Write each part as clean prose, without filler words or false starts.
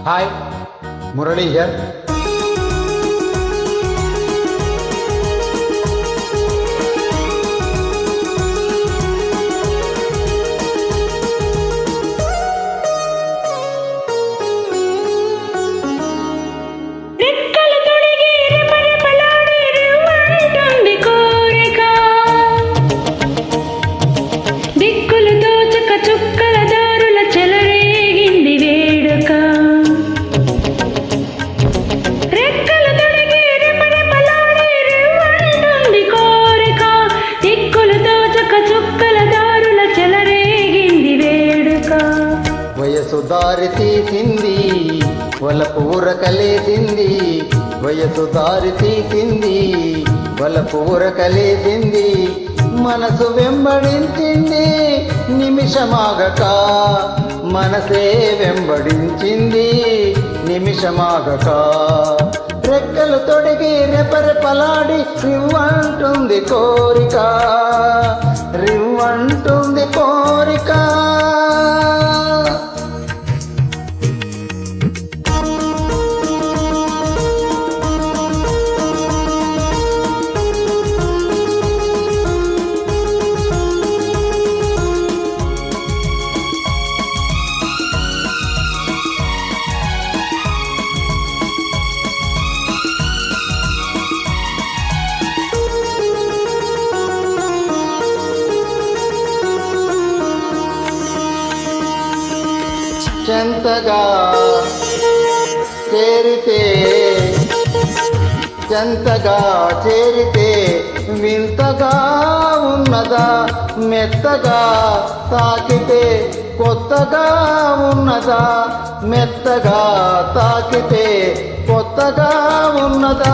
Hi, Murali here. వయసు దారి తీసింది వలపు ఊరకలేసింది, వయసు దారి తీసింది వలపు ఊరకలేసింది, మనసు వెంబడించింది నిమిషమాగక, మనసే వెంబడించింది నిమిషమాగక, రెక్కలు తొడిగి రెపరెపలాడి రివ్వంటుంది కోరిక, రివ్వంటుంది కోరిక. చెంతగా చేరితే చెంతగా చేరితే వింతగా ఉన్నదా, మెత్తగా తాకితే కొత్తగా ఉన్నదా, మెత్తగా తాకితే కొత్తగా ఉన్నదా.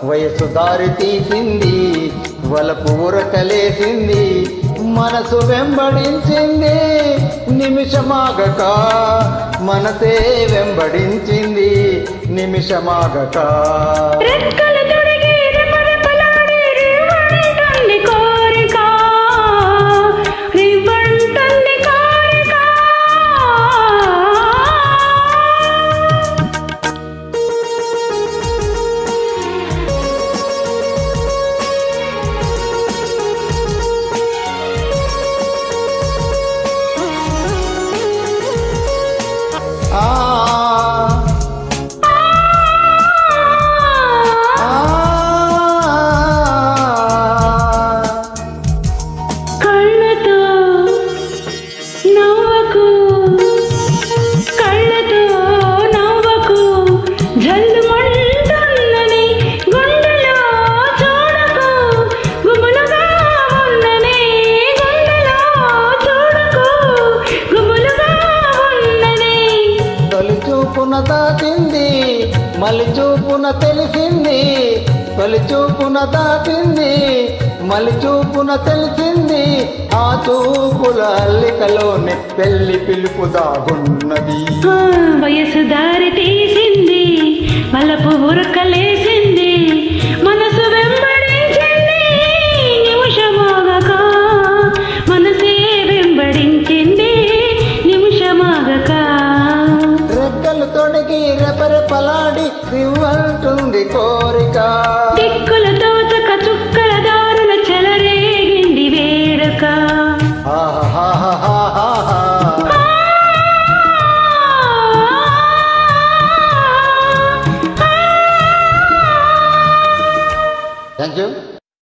వయసు దారి తీసింది వలపు ఊరకలేసింది, మనసు వెంబడించింది నిమిషమాగక, మనసే వెంబడించింది నిమిషమాగక. దాటింది మలి చూపున తెలిసింది, తొలి చూపున దాటింది మలి చూపున తెలిసింది, ఆ చూపుల అల్లికలోని పెళ్లి పిలుపు దాగున్నది. వయసు దారి తీసింది వలపు ఊరకలేసింది, మనసు వెంబడించింది నిమిషమాగక, మనసే వెంబడించింది నిమిషమాగక. రెక్కలు తొడిగి రెపరెపలాడి రివ్వంటుంది కోరిక, దిక్కులతో చక్క చుక్కల దారుల చెలరేగింది వేడుక. Thank you.